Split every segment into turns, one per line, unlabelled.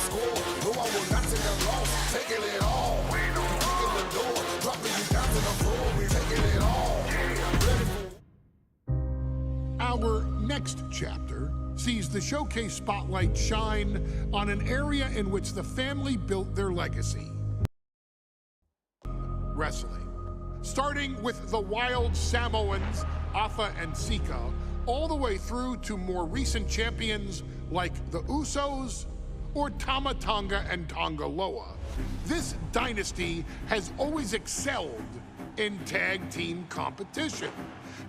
score. No, I will not take a loss. Taking it all. Kicking the door. Dropping you down to the floor. We taking it all.
Our next chapter sees the showcase spotlight shine on an area in which the family built their legacy: wrestling. Starting with the wild Samoans, Afa and Sika, all the way through to more recent champions like the Usos or Tama Tonga and Tonga Loa. This dynasty has always excelled in tag team competition,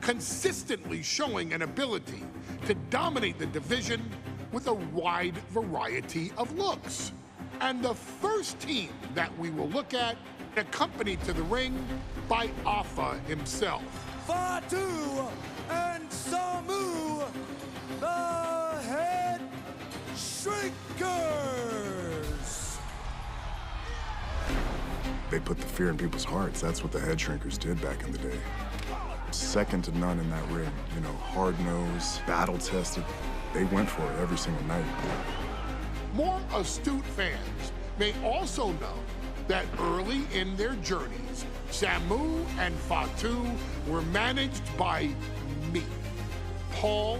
consistently showing an ability to dominate the division with a wide variety of looks. And the first team that we will look at, accompanied to the ring by Afa himself.
Fatu and Samu, the Headshrinkers.
They put the fear in people's hearts. That's what the Headshrinkers did back in the day. Second to none in that ring. You know, hard-nosed, battle-tested. They went for it every single night.
More astute fans may also know that early in their journeys, Samu and Fatu were managed by me, Paul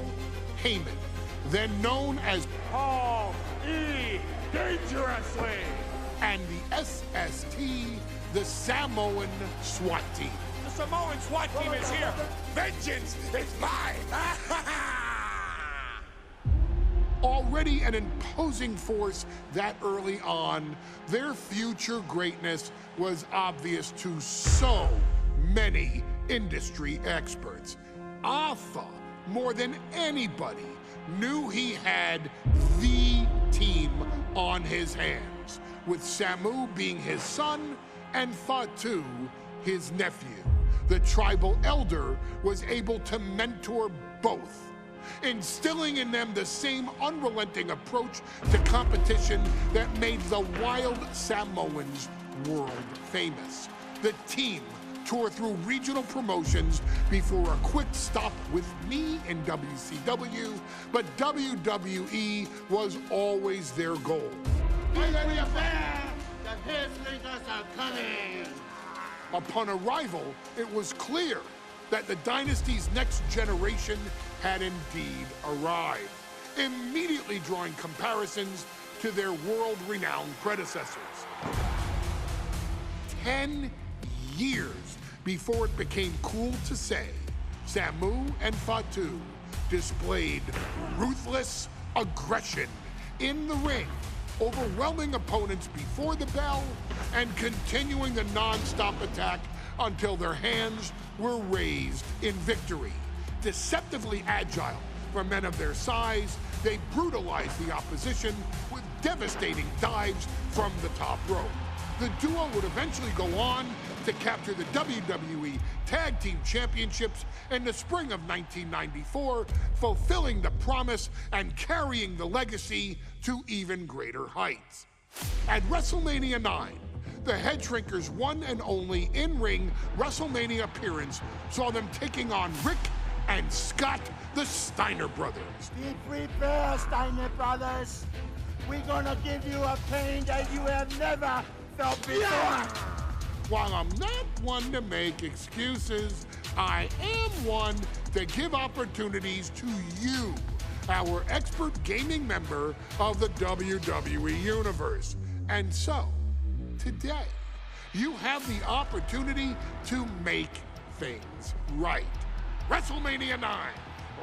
Heyman, then known as
Paul E. Dangerously,
and the SST, the Samoan SWAT team.
the Samoan SWAT team is here.
Vengeance is mine.
Already an imposing force that early on, their future greatness was obvious to so many industry experts. Afa, more than anybody, knew he had the team on his hands, with Samu being his son and Fatu his nephew. The tribal elder was able to mentor both, instilling in them the same unrelenting approach to competition that made the wild Samoans world famous. The team toured through regional promotions before a quick stop with me in WCW, but WWE was always their goal.
The Headshrinkers are coming.
Upon arrival, it was clear that the dynasty's next generation had indeed arrived, immediately drawing comparisons to their world-renowned predecessors. 10 years before it became cool to say, Samu and Fatu displayed ruthless aggression in the ring, overwhelming opponents before the bell and continuing the non-stop attack until their hands were raised in victory. Deceptively agile for men of their size, they brutalized the opposition with devastating dives from the top rope. The duo would eventually go on to capture the WWE Tag Team Championships in the spring of 1994, fulfilling the promise and carrying the legacy to even greater heights. At WrestleMania IX, the Headshrinkers' one and only in-ring WrestleMania appearance saw them taking on Rick and Scott, the Steiner Brothers.
Be prepared, Steiner Brothers. We're gonna give you a pain that you have never felt before.
While I'm not one to make excuses, I am one to give opportunities to you, our expert gaming member of the WWE Universe. And so, today, you have the opportunity to make things right. WrestleMania IX,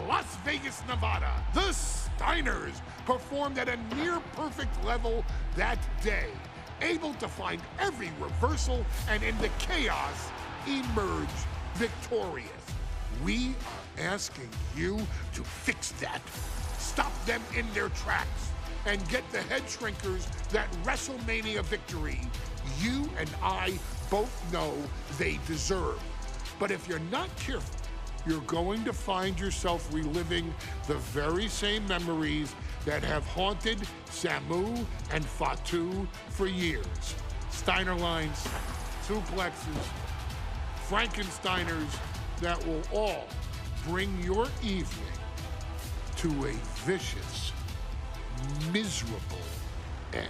Las Vegas, Nevada. The Steiners performed at a near-perfect level that day, able to find every reversal and in the chaos emerge victorious. We are asking you to fix that, stop them in their tracks, and get the Headshrinkers that WrestleMania victory you and I both know they deserve. But if you're not careful, you're going to find yourself reliving the very same memories that have haunted Samu and Fatu for years. Steiner lines, suplexes, Frankensteiners that will all bring your evening to a vicious, miserable end.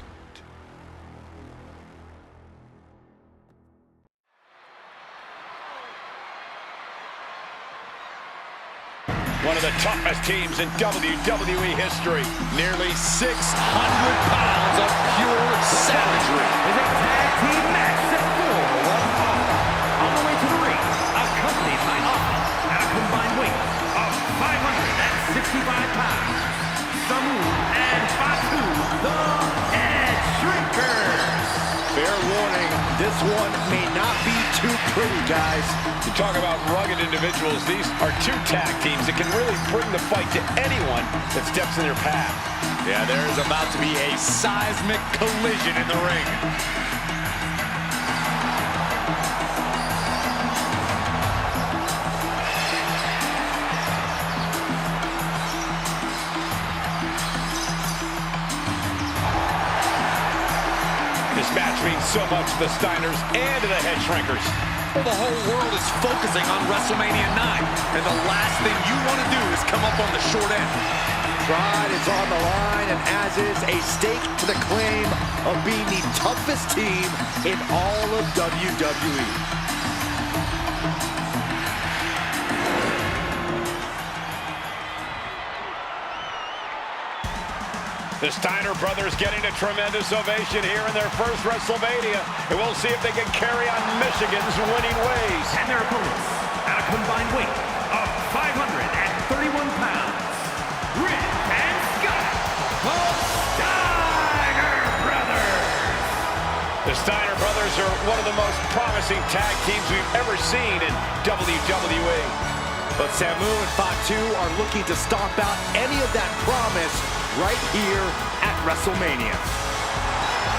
One of the toughest teams in WWE history.
Nearly 600 pounds of pure savagery.
Is a tag team match set for one fall. On the way to the ring, accompanied by Alpha at a combined weight of 565 pounds. Samu and Fatu, the Headshrinkers.
Fair warning, this one may not be too pretty, guys.
You talk about rugged individuals. These are two tag teams that can really bring the fight to anyone that steps in their path.
Yeah, there's about to be a seismic collision in the ring.
This match means so much to the Steiners and to the Headshrinkers.
Well, the whole world is focusing on WrestleMania IX, and the last thing you want to do is come up on the short end.
Pride is on the line, and as is a stake to the claim of being the toughest team in all of WWE.
The Steiner Brothers getting a tremendous ovation here in their first WrestleMania. And we'll see if they can carry on Michigan's winning ways.
And their opponents at a combined weight of 531 pounds. Rick and Scott, the Steiner Brothers.
The Steiner Brothers are one of the most promising tag teams we've ever seen in WWE.
But Samu and Fatu are looking to stomp out any of that promise right here at WrestleMania.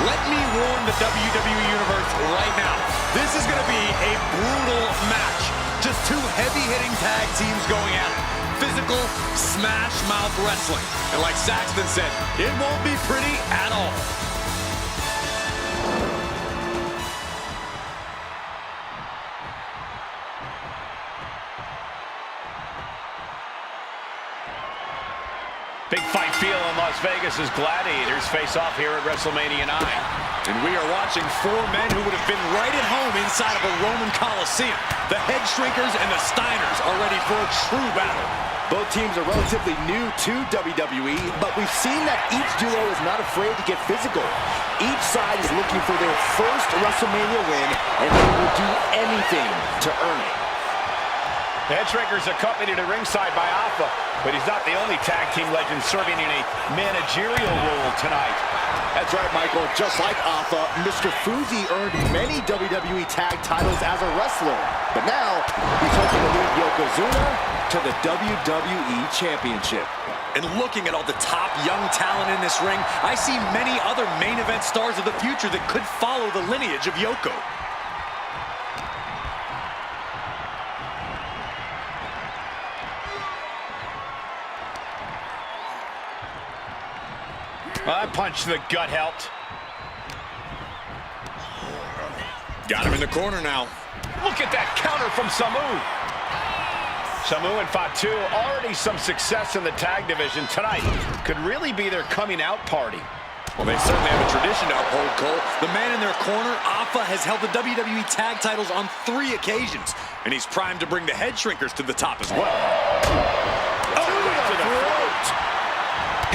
Let me warn the WWE Universe right now. This is going to be a brutal match. Just two heavy-hitting tag teams going at it. Physical, smash-mouth wrestling. And like Saxton said, it won't be pretty at all.
Big fight feel in Las Vegas as Gladiators face off here at WrestleMania IX.
And we are watching four men who would have been right at home inside of a Roman Coliseum. The Headshrinkers and the Steiners are ready for a true battle.
Both teams are relatively new to WWE, but we've seen that each duo is not afraid to get physical. Each side is looking for their first WrestleMania win, and they will do anything to earn it.
The Headshrinkers accompanied at ringside by Alpha, but he's not the only tag team legend serving in a managerial role tonight.
That's right, Michael. Just like Alpha, Mr. Fuji earned many WWE tag titles as a wrestler. But now, he's hoping to lead Yokozuna to the WWE Championship.
And looking at all the top young talent in this ring, I see many other main event stars of the future that could follow the lineage of Yoko.
That punch to the gut helped.
Got him in the corner now.
Look at that counter from Samu. Samu and Fatu already some success in the tag division tonight. Could really be their coming out party.
Well, they certainly have a tradition to uphold, Cole. The man in their corner, Alpha, has held the WWE tag titles on 3 occasions. And he's primed to bring the Headshrinkers to the top as well.
Oh, right to the throat.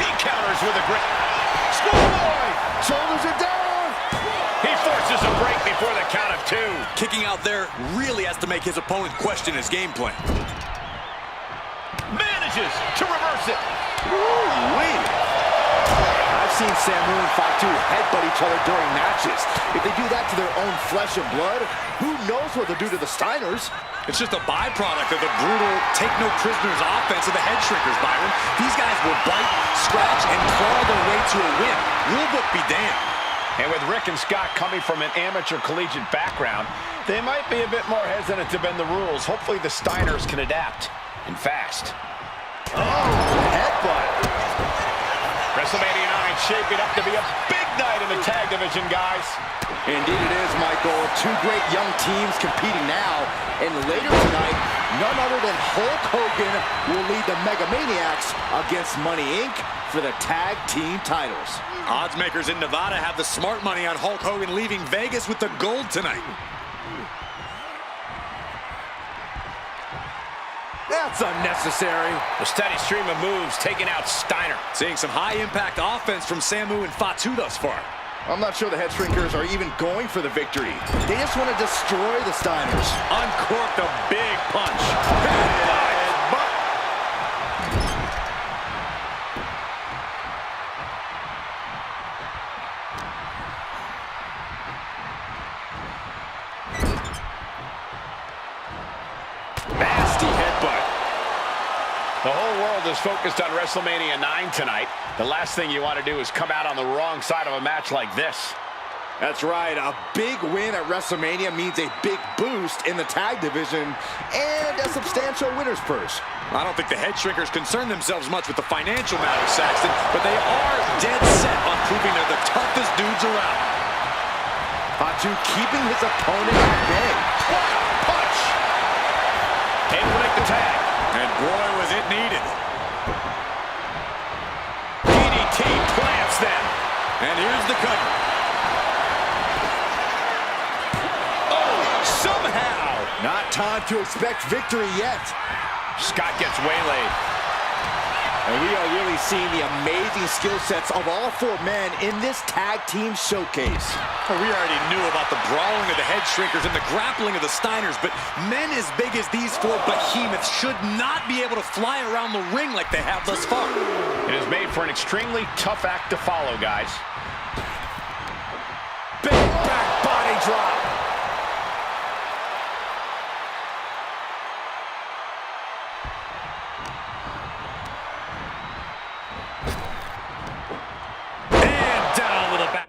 He counters with a grip. Schoolboy!
Shoulders are down!
He forces a break before the count of 2.
Kicking out there really has to make his opponent question his game plan.
Manages to reverse it.
Woo-wee! I've seen Samu and Fatu headbutt each other during matches. If they do that to their own flesh and blood, who knows what they'll do to the Steiners?
It's just a byproduct of the brutal take-no-prisoners offense of the Headshrinkers, Byron. These guys will bite, scratch, and claw their way to a win. Rulebook be damned.
And with Rick and Scott coming from an amateur collegiate background, they might be a bit more hesitant to bend the rules. Hopefully the Steiners can adapt, and fast.
Oh, headbutt.
WrestleMania IX shaping up to be a big night in the tag division, guys.
Indeed it is, Michael. Two great young teams competing now. And later tonight, none other than Hulk Hogan will lead the Mega Maniacs against Money Inc. for the tag team titles.
Odds makers in Nevada have the smart money on Hulk Hogan leaving Vegas with the gold tonight.
And
That's unnecessary.
The steady stream of moves taking out Steiner.
Seeing some high-impact offense from Samu and Fatu thus far.
I'm not sure the Headshrinkers are even going for the victory. They just want to destroy the Steiners.
Uncorked a big punch. Headbutt.
Nasty headbutt. The whole world is focused on WrestleMania IX tonight. The last thing you want to do is come out on the wrong side of a match like this.
That's right. A big win at WrestleMania means a big boost in the tag division and a substantial winner's purse.
I don't think the Headshrinkers concern themselves much with the financial matter, Saxton, but they are dead set on proving they're the toughest dudes around.
Fatu keeping his opponent at bay.
Punch! Able to make the tag.
And boy, was it needed.
DDT plants them.
And here's the cut.
Oh, somehow.
Not time to expect victory yet.
Scott gets waylaid.
And we are really seeing the amazing skill sets of all four men in this tag team showcase.
Well, we already knew about the brawling of the Headshrinkers and the grappling of the Steiners, but men as big as these four behemoths should not be able to fly around the ring like they have thus far.
It is made for an extremely tough act to follow, guys.
Big back body drop.
And down with a back.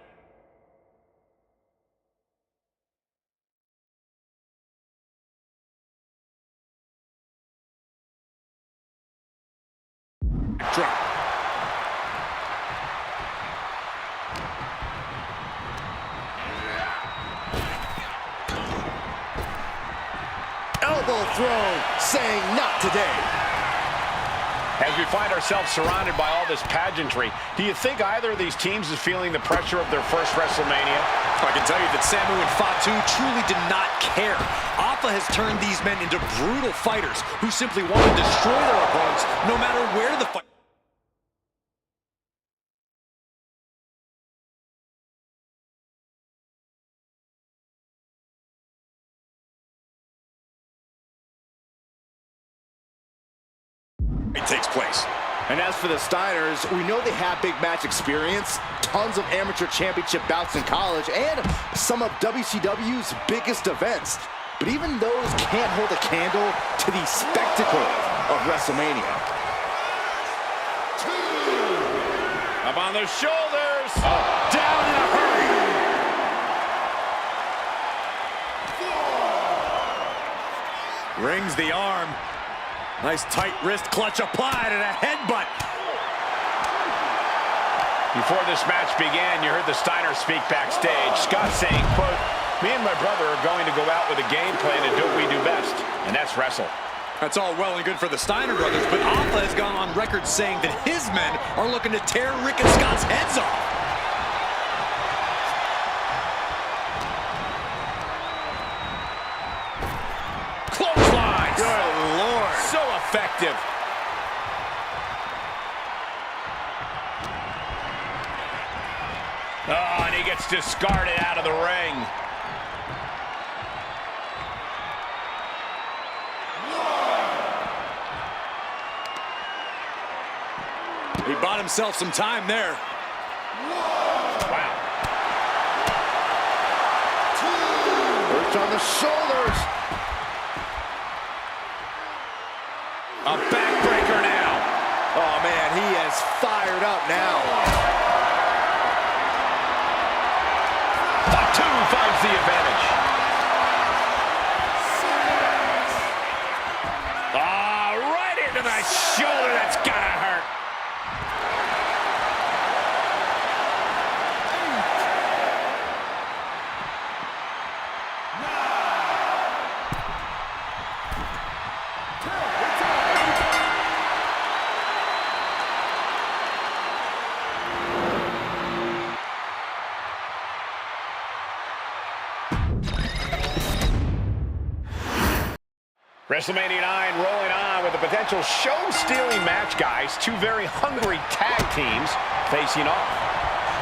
Drop.
Elbow thrown, saying not today.
As we find ourselves surrounded by all this pageantry, do you think either of these teams is feeling the pressure of their first WrestleMania?
I can tell you that Samu and Fatu truly did not care. Alpha has turned these men into brutal fighters who simply want to destroy their opponents no matter where the fight. It takes place.
And as for the Steiners, we know they have big match experience, tons of amateur championship bouts in college, and some of WCW's biggest events. But even those can't hold a candle to the spectacle of WrestleMania.
Up on their shoulders. Down in a hurry.
Rings the arm. Nice tight wrist clutch applied and a headbutt.
Before this match began, you heard the Steiners speak backstage. Scott saying, quote, "Me and my brother are going to go out with a game plan and do what we do best, and that's wrestle."
That's all well and good for the Steiner brothers, but Alpha has gone on record saying that his men are looking to tear Rick and Scott's heads off.
Clotheslines!
Good Lord.
So effective. Oh, and he gets discarded out of the ring.
He bought himself some time there.
Wow.
Perched on the shoulders.
A backbreaker now.
Oh, man, he is fired up now.
Fatu finds the advantage. Right into the shoulder. That's gotta hurt. WrestleMania IX rolling on with a potential show-stealing match, guys. Two very hungry tag teams facing off.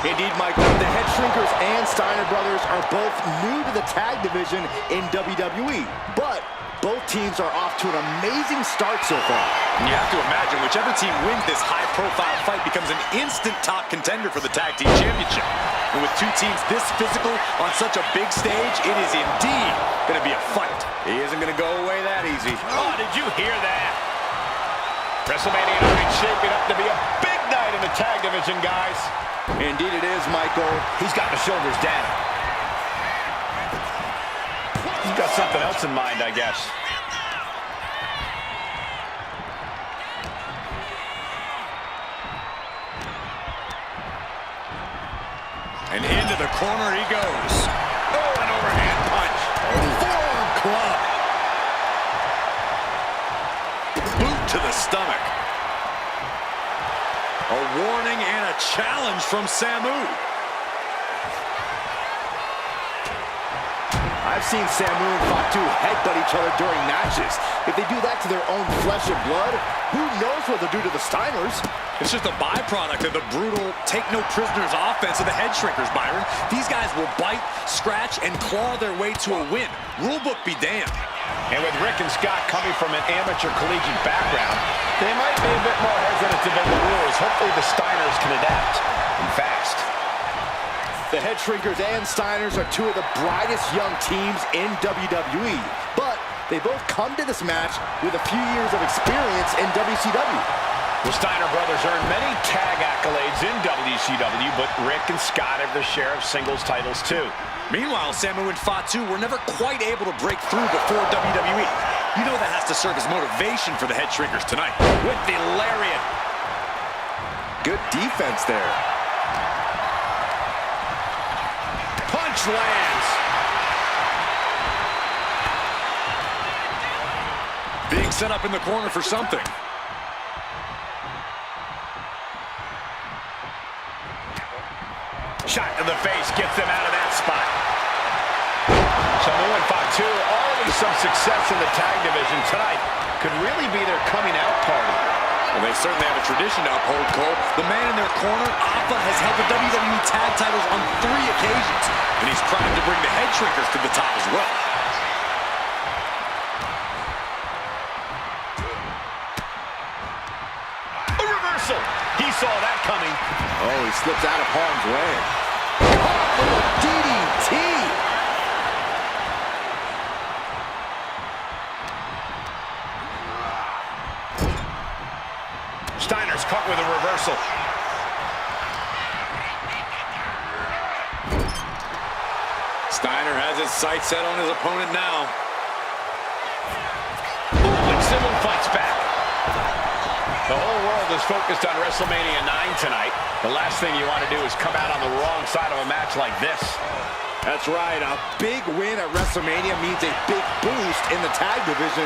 Indeed, Michael, the Headshrinkers and Steiner Brothers are both new to the tag division in WWE, but both teams are off to an amazing start so far.
You have to imagine whichever team wins this high-profile fight becomes an instant top contender for the tag team championship. And with two teams this physical on such a big stage, it is indeed going to be a fight.
He isn't going to go away that easy. Oh, did you hear that? WrestleMania IX shaping up to be a big night in the tag division, guys.
Indeed it is, Michael.
He's got the shoulders down. He's got something else in mind, I guess.
And into the corner he goes. Oh, an overhand punch. Forearm club. Boot to the stomach. A warning and a challenge from Samu.
I've seen Samu and Fatu headbutt each other during matches. If they do that to their own flesh and blood, who knows what they'll do to the Steiners?
It's just a byproduct of the brutal take-no-prisoners offense of the Headshrinkers, Byron. These guys will bite, scratch, and claw their way to a win. Rulebook be damned.
And with Rick and Scott coming from an amateur collegiate background, they might be a bit more hesitant to bend the rules. Hopefully the Steiners can adapt and fast.
The Headshrinkers and Steiners are two of the brightest young teams in WWE, but they both come to this match with a few years of experience in WCW.
The Steiner Brothers earned many tag accolades in WCW, but Rick and Scott have their share of singles titles too.
Meanwhile, Samu and Fatu were never quite able to break through before WWE. You know that has to serve as motivation for the Headshrinkers tonight. With the lariat.
Good defense there.
Punch lands.
Being set up in the corner for something.
Shot to the face gets them out of that spot. Samu and Fatu already some success in the tag division tonight. Could really be their coming out party.
Well, they certainly have a tradition to uphold, Cole. The man in their corner, Alpha, has held the WWE tag titles on 3 occasions, and he's primed to bring the Headshrinkers to the top as well.
A reversal. He saw that coming.
Oh, he slips out of harm's way. Caught with a DDT.
Steiner's caught with a reversal.
Steiner has his sights set on his opponent now.
Ooh, and Samu fights back. The whole world is focused on WrestleMania IX tonight. The last thing you want to do is come out on the wrong side of a match like this.
That's right. A big win at WrestleMania means a big boost in the tag division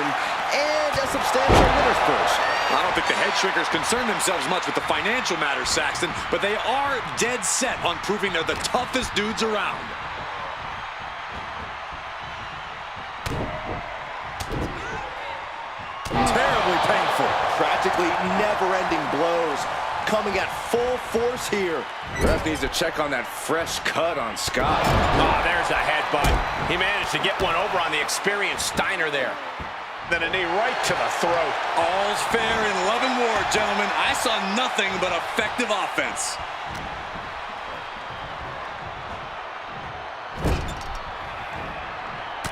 and a substantial winner's purse.
I don't think the Headshrinkers concern themselves much with the financial matters, Saxton, but they are dead set on proving they're the toughest dudes around.
Terribly painful. Practically never-ending blows coming at full force here. Ref needs to check on that fresh cut on Scott.
Oh, there's a headbutt. He managed to get one over on the experienced Steiner there. Then a knee right to the throat.
All's fair in love and war, gentlemen. I saw nothing but effective offense.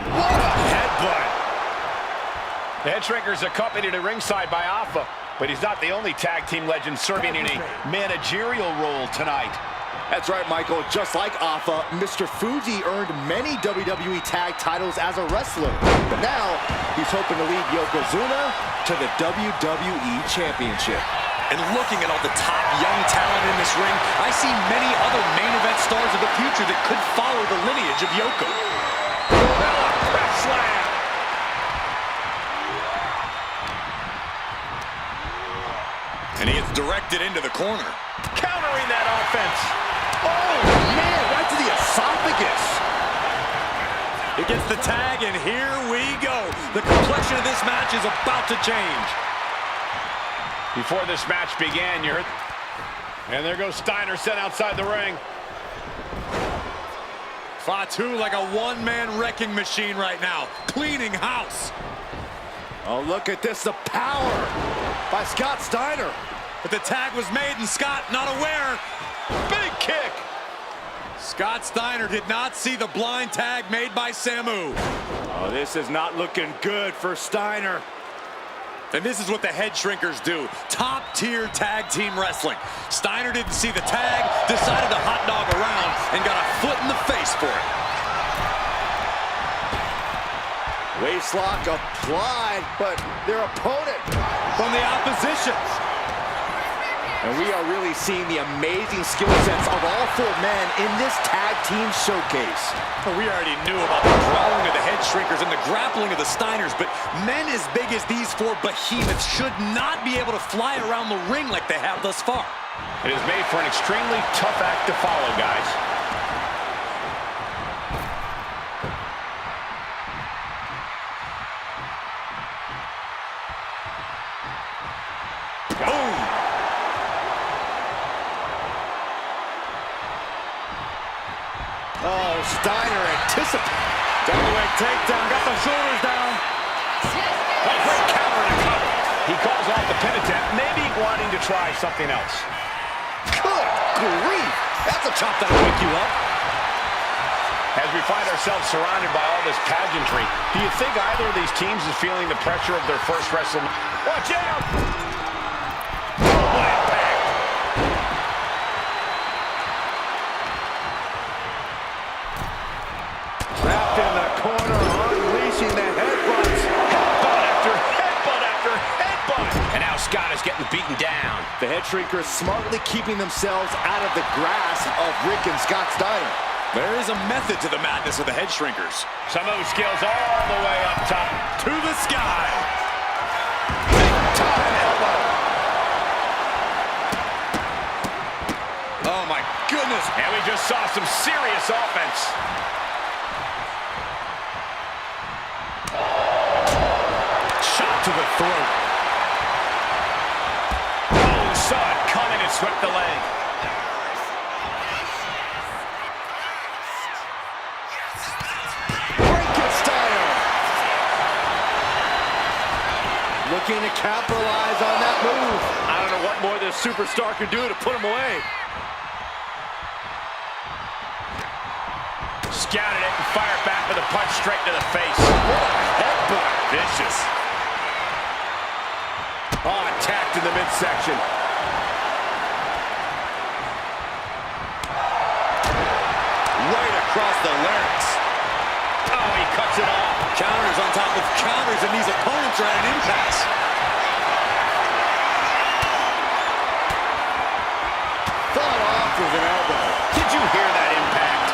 What a headbutt. The Headshrinkers accompanied at ringside by Alpha, but he's not the only tag team legend serving in a managerial role tonight.
That's right, Michael. Just like Alpha, Mr. Fuji earned many WWE tag titles as a wrestler. But now, he's hoping to lead Yokozuna to the WWE Championship.
And looking at all the top young talent in this ring, I see many other main event stars of the future that could follow the lineage of Yoko.
Press slam.
And he gets directed into the corner.
Countering that offense.
Oh, man, right to the esophagus.
He gets the tag, and here we go. The complexion of this match is about to change.
Before this match began, you heard... And there goes Steiner sent outside the ring.
Fatu like a one-man wrecking machine right now, cleaning house.
Oh, look at this, the power by Scott Steiner.
But the tag was made, and Scott not aware.
Big kick.
Scott Steiner did not see the blind tag made by Samu.
Oh, this is not looking good for Steiner.
And this is what the Headshrinkers do. Top-tier tag team wrestling. Steiner didn't see the tag, decided to hot dog around, and got a foot in the face for it.
Waistlock applied, but their opponent
From the opposition.
And we are really seeing the amazing skill sets of all four men in this tag team showcase.
Well, we already knew about the brawling of the Headshrinkers and the grappling of the Steiners, but men as big as these four behemoths should not be able to fly around the ring like they have thus far.
It is made for an extremely tough act to follow, guys.
Boom!
Oh, Steiner anticipated.
Double-leg takedown, got the shoulders down.
A great counter and cover. He calls off the pin attempt, maybe wanting to try something else.
Good grief! That's a chop that'll wake you up.
As we find ourselves surrounded by all this pageantry, do you think either of these teams is feeling the pressure of their first WrestleMania? Watch out! Oh, what impact!
Trapped in the corner, unleashing the headbutts.
Headbutt after headbutt after headbutt! And now Scott is getting beaten down.
The Headshrinkers smartly keeping themselves out of the grasp of Rick and Scott Steiner.
There is a method to the madness of the Headshrinkers.
Samu skills all the way up top.
To the sky.
Big time elbow.
Oh, my goodness.
And we just saw some serious offense.
Shot to the throat.
Oh, saw it coming and swept the leg.
Looking to capitalize on that move.
I don't know what more this superstar can do to put him away. Scouted it and fired back with a punch straight to the face.
What a headbutt.
Vicious. Oh, attacked in the midsection.
Right across the larynx.
Oh, he cuts it off.
Counters on top of counters, and these opponents are at an impasse.
Fought off with an elbow.
Did you hear that impact?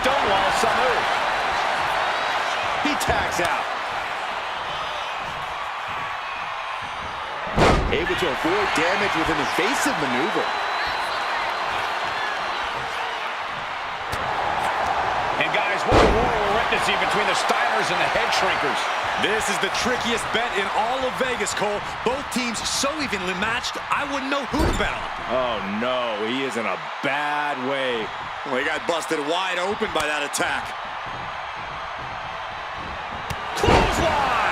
Stonewall Samu.
He tags out. Able to avoid damage with an evasive maneuver.
And guys, what a war we're witnessing between the Steiners and the Headshrinkers.
This is the trickiest bet in all of Vegas, Cole. Both teams so evenly matched, I wouldn't know who to bet on.
Oh no, he is in a bad way.
Well, he got busted wide open by that attack.
Clothesline!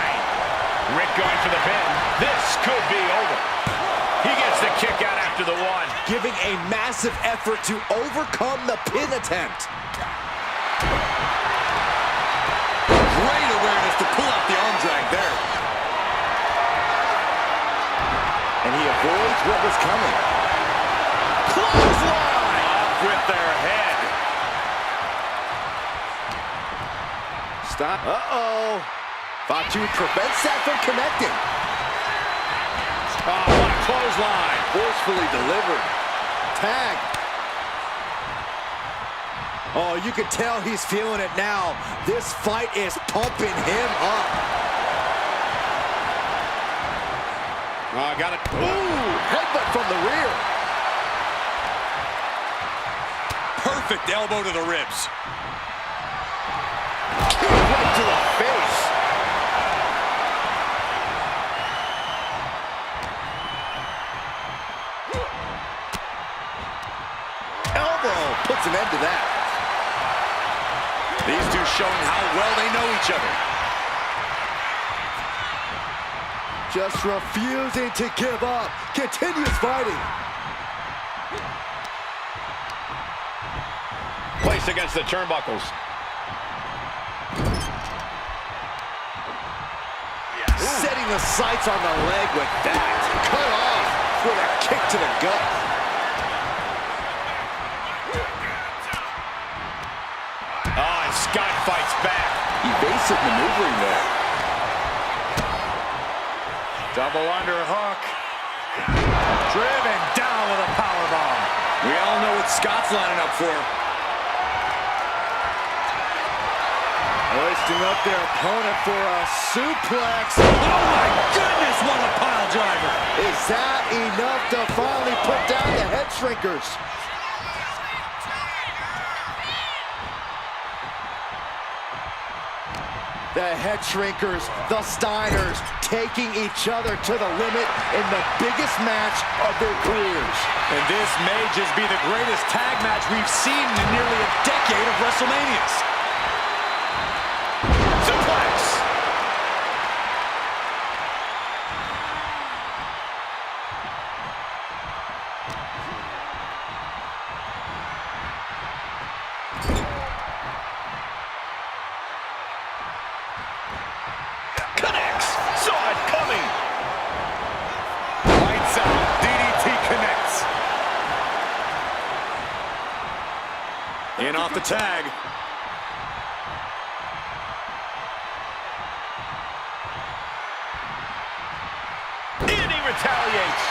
Rick going for the pin. This could be over. He gets the kick out after the one.
Giving a massive effort to overcome the pin attempt.
Great awareness to pull out the arm drag there.
And he avoids what was coming.
Clothesline! Off with their head.
Stop. Uh-oh. Fatu prevents that from connecting.
Oh, what a clothesline.
Forcefully delivered. Tag. Oh, you can tell he's feeling it now. This fight is pumping him up.
Oh, got it.
Ooh, headbutt from the rear.
Perfect elbow to the ribs.
Kick right to the face. Elbow puts an end to that.
These two showing how well they know each other.
Just refusing to give up. Continues fighting.
Placed against the turnbuckles.
Setting the sights on the leg with that. Cut off with a kick to the gut.
Oh, and Scott fights back.
Evasive maneuvering there.
Double underhook.
Driven down with a powerbomb. We all know what Scott's lining up for.
Hoisting up their opponent for a suplex.
Oh my goodness, what a pile driver.
Is that enough to finally put down the Headshrinkers? The Headshrinkers, the Steiners, taking each other to the limit in the biggest match of their careers.
And this may just be the greatest tag match we've seen in nearly a decade of WrestleManias.
Suplex. Connects. Saw it coming.
Lights out. DDT connects. In off the tag.
And he retaliates.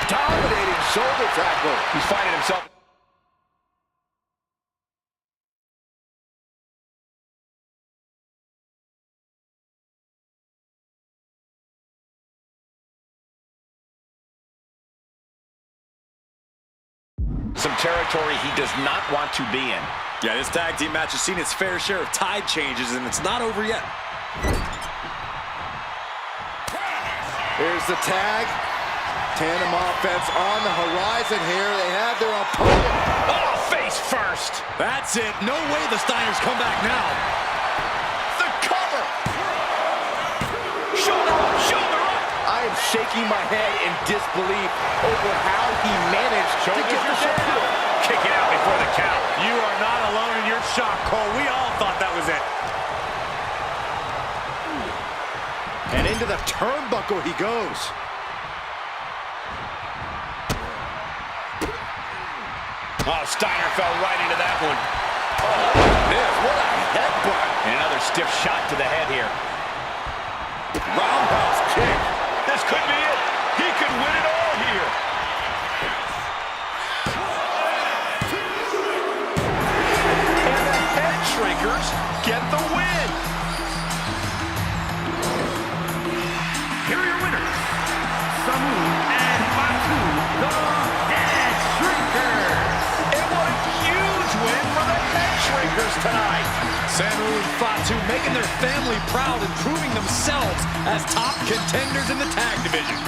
Dominating shoulder tackle.
He's finding himself. Some territory he does not want to be in.
Yeah, this tag team match has seen its fair share of tide changes, and it's not over yet.
Here's the tag. Tandem offense on the horizon here. They have their opponent.
Oh, face first.
That's it. No way the Steiners come back now.
The cover. Shoulder up, shoulder up.
I am shaking my head in disbelief over how he managed to get the shot through.
Kick it out before the count.
You are not alone in your shock, Cole. We all thought that was it.
And into the turnbuckle he goes.
Oh, Steiner fell right into that one.
Oh, this, what a headbutt.
And another stiff shot to the head here.
Roundhouse kick.
This could be it. He could win it all here. And the Headshrinkers get the win.
Here are your winners, Samu and Fatu, the Headshrinkers.
And what a huge win for the Headshrinkers tonight.
Samu and Fatu making their family proud and proving themselves as top contenders in the tag division.